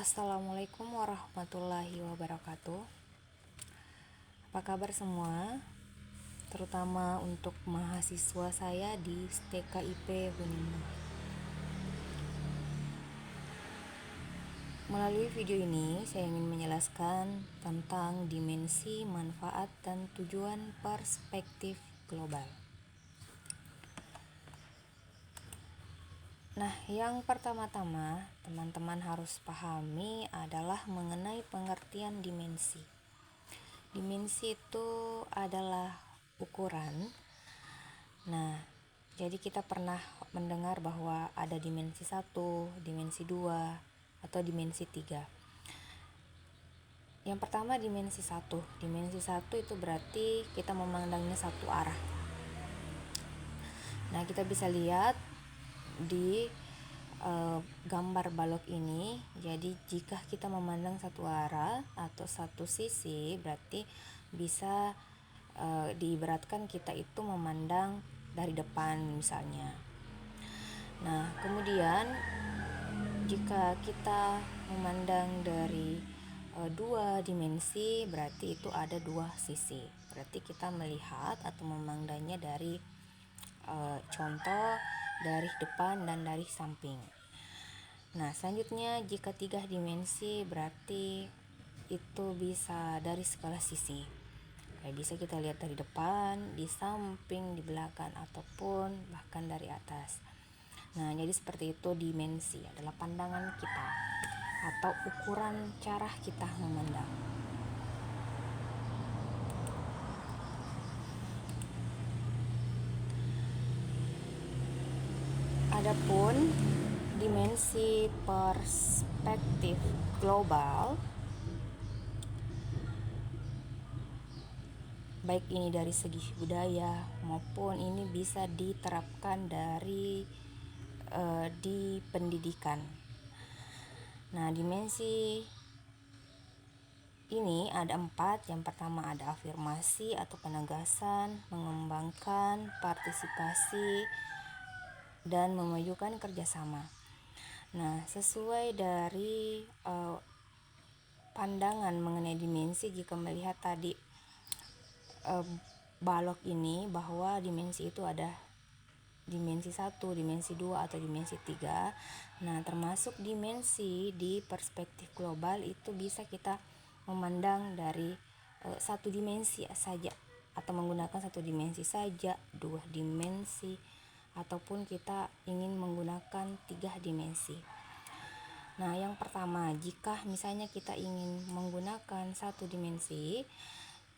Assalamualaikum warahmatullahi wabarakatuh. Apa kabar semua? Terutama untuk mahasiswa saya di STKIP Hunima. Melalui video ini, saya ingin menjelaskan tentang dimensi, manfaat, dan tujuan perspektif global. Nah, yang pertama-tama teman-teman harus pahami adalah mengenai pengertian dimensi. Dimensi itu adalah ukuran. Nah, jadi kita pernah mendengar bahwa ada dimensi 1, dimensi 2, atau dimensi 3. Yang pertama dimensi 1. Dimensi 1 itu berarti kita memandangnya satu arah. Nah, kita bisa lihat di gambar balok ini. Jadi jika kita memandang satu arah atau satu sisi, berarti bisa diibaratkan kita itu memandang dari depan misalnya. Nah, kemudian jika kita memandang dari dua dimensi, berarti itu ada dua sisi. Berarti kita melihat atau memandangnya dari contoh dari depan dan dari samping. Nah, selanjutnya jika 3 dimensi berarti itu bisa dari segala sisi. Bisa kita lihat dari depan, di samping, di belakang, ataupun bahkan dari atas. Nah, jadi seperti itu dimensi adalah pandangan kita atau ukuran cara kita memandang. Adapun dimensi perspektif global, baik ini dari segi budaya maupun ini bisa diterapkan di pendidikan. Nah, dimensi ini ada 4. Yang pertama ada afirmasi atau penegasan, mengembangkan, partisipasi, dan memajukan kerjasama. Nah, sesuai dari pandangan mengenai dimensi, jika melihat tadi balok ini, bahwa dimensi itu ada dimensi 1, dimensi 2, atau dimensi 3. Nah, termasuk dimensi di perspektif global itu bisa kita memandang dari satu dimensi saja, atau menggunakan satu dimensi saja, 2 dimensi, ataupun kita ingin menggunakan 3 dimensi. Nah, yang pertama, jika misalnya kita ingin menggunakan satu dimensi,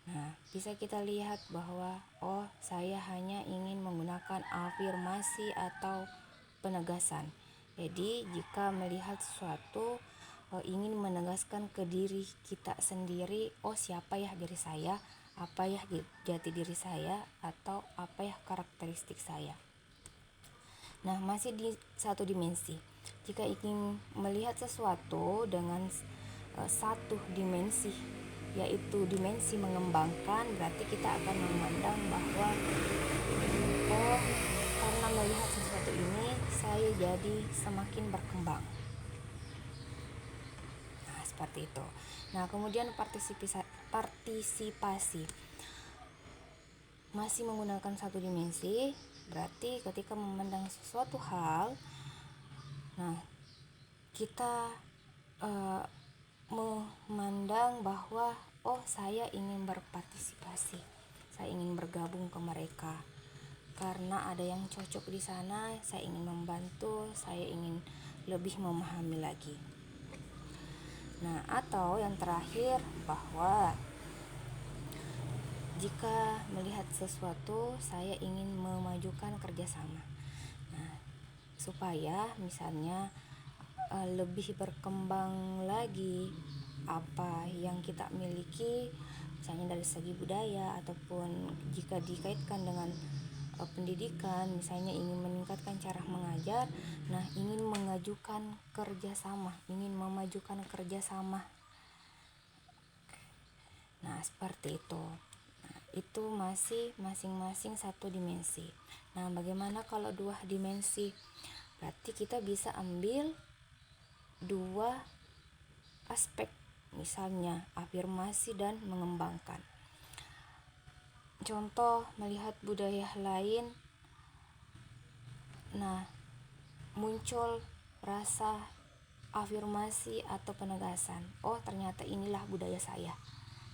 nah, bisa kita lihat bahwa saya hanya ingin menggunakan afirmasi atau penegasan. Jadi, jika melihat sesuatu ingin menegaskan ke diri kita sendiri, siapa ya diri saya, apa ya jati diri saya, atau apa ya karakteristik saya. Nah, masih di satu dimensi. Jika ingin melihat sesuatu dengan satu dimensi, yaitu dimensi mengembangkan, berarti kita akan memandang bahwa karena melihat sesuatu ini saya jadi semakin berkembang. Nah, seperti itu. Nah, kemudian partisipasi masih menggunakan satu dimensi, berarti ketika memandang sesuatu hal, nah, kita memandang bahwa saya ingin berpartisipasi, saya ingin bergabung ke mereka karena ada yang cocok di sana, saya ingin membantu, saya ingin lebih memahami lagi. Nah, atau yang terakhir, bahwa jika melihat sesuatu saya ingin memajukan kerjasama. Nah, supaya misalnya lebih berkembang lagi apa yang kita miliki, misalnya dari segi budaya, ataupun jika dikaitkan dengan pendidikan, misalnya ingin meningkatkan cara mengajar, nah, ingin mengajukan kerjasama, ingin memajukan kerjasama. Nah, seperti itu. Nah, itu masih masing-masing satu dimensi. Nah, bagaimana kalau 2 dimensi? Berarti kita bisa ambil 2 aspek, misalnya afirmasi dan mengembangkan. Contoh melihat budaya lain, nah muncul rasa afirmasi atau penegasan. Oh, ternyata inilah budaya saya.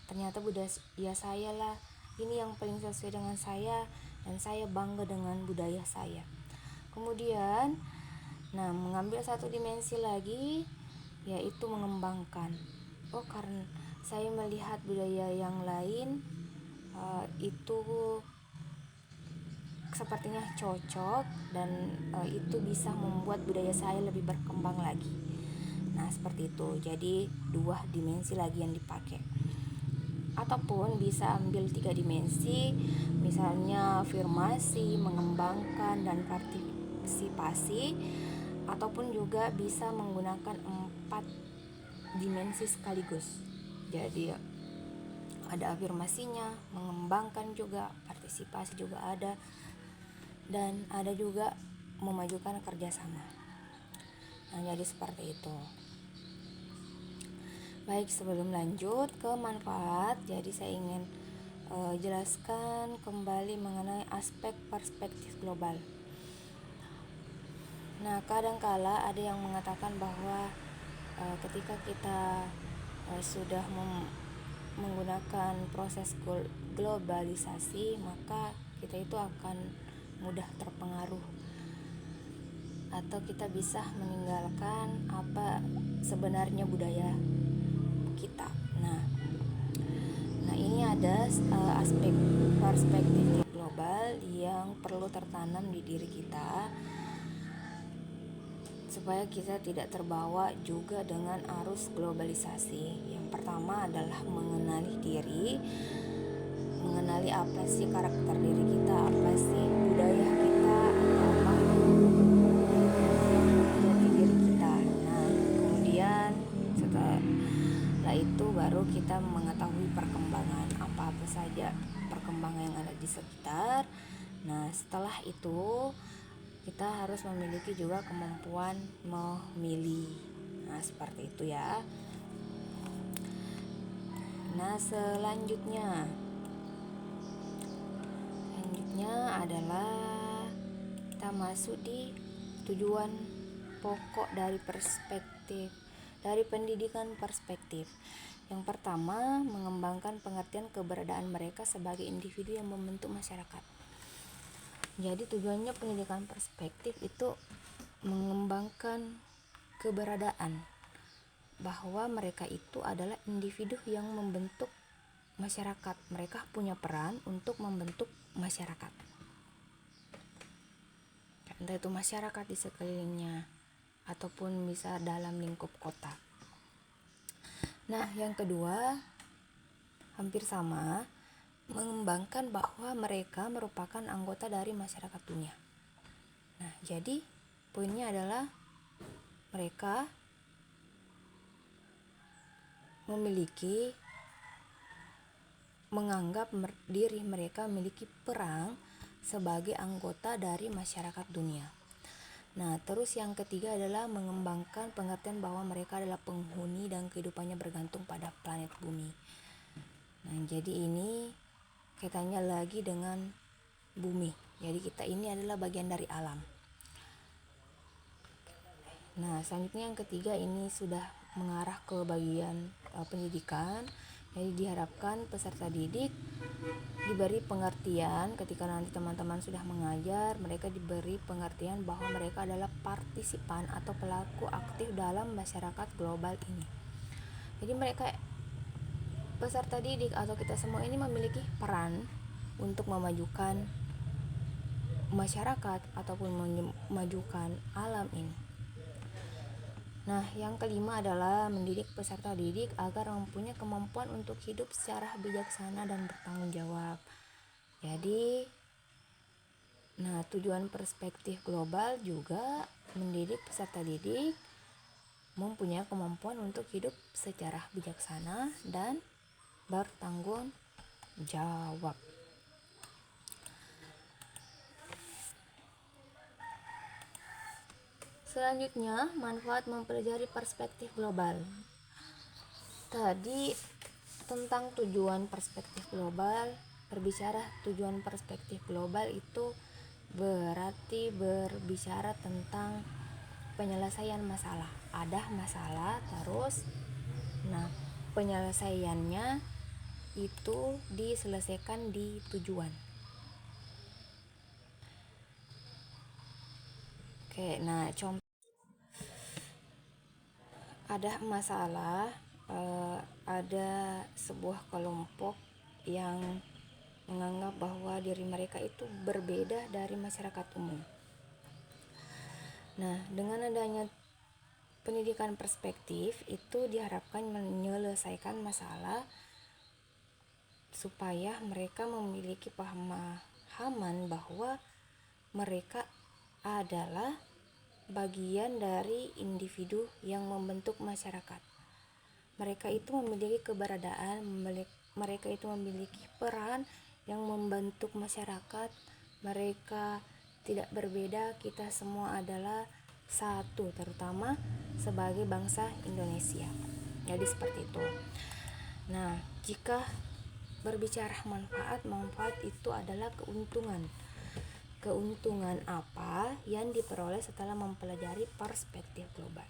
Ternyata budaya saya lah ini yang paling sesuai dengan saya dan saya bangga dengan budaya saya. Kemudian, mengambil satu dimensi lagi yaitu mengembangkan. Oh, karena saya melihat budaya yang lain itu sepertinya cocok dan itu bisa membuat budaya saya lebih berkembang lagi. Nah, seperti itu. Jadi 2 dimensi lagi yang dipakai. Ataupun bisa ambil 3 dimensi, misalnya afirmasi, mengembangkan, dan partisipasi, ataupun juga bisa menggunakan 4 dimensi sekaligus. Jadi ada afirmasinya, mengembangkan juga, partisipasi juga ada, dan ada juga memajukan kerjasama. Nah, jadi seperti itu. Baik, sebelum lanjut ke manfaat, jadi saya ingin jelaskan kembali mengenai aspek perspektif global. Nah, kadangkala ada yang mengatakan bahwa ketika kita sudah menggunakan proses globalisasi, maka kita itu akan mudah terpengaruh atau kita bisa meninggalkan apa sebenarnya budaya kita. Nah ini ada aspek perspektif global yang perlu tertanam di diri kita supaya kita tidak terbawa juga dengan arus globalisasi. Yang pertama adalah mengenali diri, mengenali apa sih karakter diri kita, apa sih budaya kita, apa jati diri kita. Nah, kemudian setelah itu baru kita mengetahui perkembangan apa saja perkembangan yang ada di sekitar. Nah, setelah itu kita harus memiliki juga kemampuan memilih. Nah, seperti itu ya. Nah, selanjutnya adalah kita masuk di tujuan pokok dari pendidikan perspektif. Yang pertama, mengembangkan pengertian keberadaan mereka sebagai individu yang membentuk masyarakat. Jadi tujuannya pendidikan perspektif itu mengembangkan keberadaan bahwa mereka itu adalah individu yang membentuk masyarakat. Mereka punya peran untuk membentuk masyarakat, entah itu masyarakat di sekelilingnya ataupun bisa dalam lingkup kota. Nah, yang kedua hampir sama, mengembangkan bahwa mereka merupakan anggota dari masyarakat dunia. Nah, jadi poinnya adalah mereka menganggap diri mereka memiliki peran sebagai anggota dari masyarakat dunia. Nah, terus yang ketiga adalah mengembangkan pengertian bahwa mereka adalah penghuni dan kehidupannya bergantung pada planet bumi. Nah, jadi ini kaitannya lagi dengan bumi. Jadi kita ini adalah bagian dari alam. Nah, selanjutnya yang ketiga ini sudah mengarah ke bagian pendidikan. Jadi diharapkan peserta didik diberi pengertian ketika nanti teman-teman sudah mengajar, mereka diberi pengertian bahwa mereka adalah partisipan atau pelaku aktif dalam masyarakat global ini. Jadi mereka peserta didik atau kita semua ini memiliki peran untuk memajukan masyarakat ataupun memajukan alam ini. Nah, yang kelima adalah mendidik peserta didik agar mempunyai kemampuan untuk hidup secara bijaksana dan bertanggung jawab. Jadi, tujuan perspektif global juga mendidik peserta didik mempunyai kemampuan untuk hidup secara bijaksana dan bertanggung jawab. Selanjutnya, manfaat mempelajari perspektif global. Tadi tentang tujuan perspektif global, berbicara tujuan perspektif global itu berarti berbicara tentang penyelesaian masalah. Ada masalah terus, nah penyelesaiannya itu diselesaikan di tujuan. Oke, nah contoh ada masalah, ada sebuah kelompok yang menganggap bahwa diri mereka itu berbeda dari masyarakat umum. Nah, dengan adanya pendidikan perspektif itu diharapkan menyelesaikan masalah supaya mereka memiliki pemahaman bahwa mereka adalah bagian dari individu yang membentuk masyarakat. Mereka itu memiliki keberadaan, mereka itu memiliki peran yang membentuk masyarakat. Mereka tidak berbeda, kita semua adalah satu, terutama sebagai bangsa Indonesia. Jadi seperti itu. Nah, jika berbicara manfaat itu adalah keuntungan. Keuntungan apa yang diperoleh setelah mempelajari perspektif global?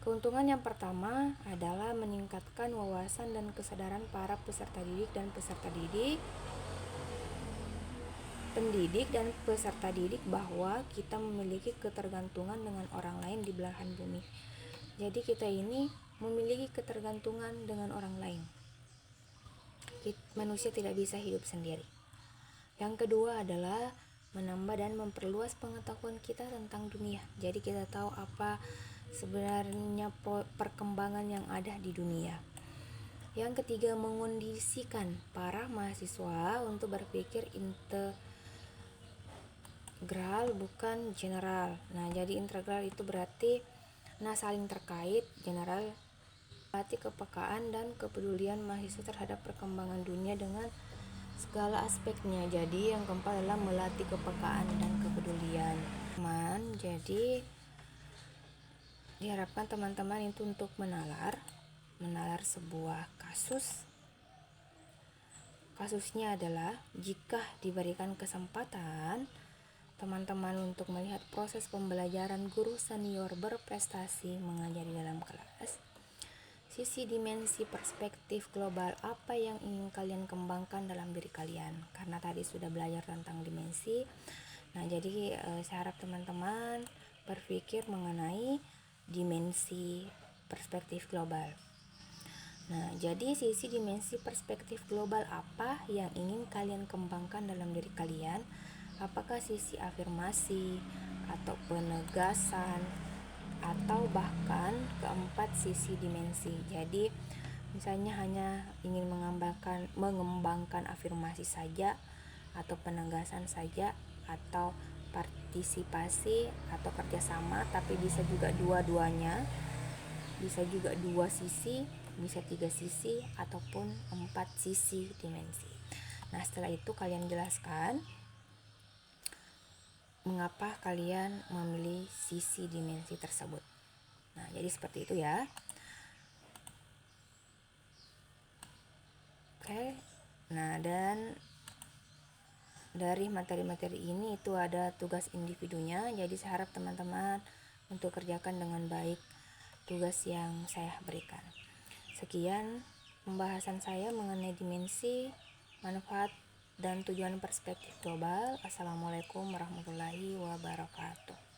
Keuntungan yang pertama adalah meningkatkan wawasan dan kesadaran para pendidik dan peserta didik bahwa kita memiliki ketergantungan dengan orang lain di belahan bumi. Jadi kita ini memiliki ketergantungan dengan orang lain. Manusia tidak bisa hidup sendiri. Yang kedua adalah menambah dan memperluas pengetahuan kita tentang dunia. Jadi kita tahu apa sebenarnya perkembangan yang ada di dunia. Yang ketiga, mengondisikan para mahasiswa untuk berpikir integral bukan general. Nah, jadi integral itu berarti saling terkait, general berarti kepekaan dan kepedulian mahasiswa terhadap perkembangan dunia dengan segala aspeknya. Jadi yang keempat adalah melatih kepekaan dan kepedulian. Jadi diharapkan teman-teman itu untuk menalar sebuah kasus. Kasusnya adalah jika diberikan kesempatan teman-teman untuk melihat proses pembelajaran guru senior berprestasi mengajar di dalam kelas, sisi dimensi perspektif global apa yang ingin kalian kembangkan dalam diri kalian, karena tadi sudah belajar tentang dimensi. Nah, jadi saya harap teman-teman berpikir mengenai dimensi perspektif global. Nah, jadi sisi dimensi perspektif global apa yang ingin kalian kembangkan dalam diri kalian? Apakah sisi afirmasi atau penegasan atau bahkan keempat sisi dimensi. Jadi misalnya hanya ingin mengembangkan afirmasi saja atau penegasan saja atau partisipasi atau kerjasama, tapi bisa juga dua-duanya, bisa juga dua sisi, bisa tiga sisi ataupun empat sisi dimensi. Nah, setelah itu kalian jelaskan mengapa kalian memilih sisi dimensi tersebut. Nah, jadi seperti itu ya. Oke. Nah, dan dari materi-materi ini itu ada tugas individunya. Jadi saya harap teman-teman untuk kerjakan dengan baik tugas yang saya berikan. Sekian pembahasan saya mengenai dimensi, manfaat, dan tujuan perspektif global. Assalamualaikum warahmatullahi wabarakatuh.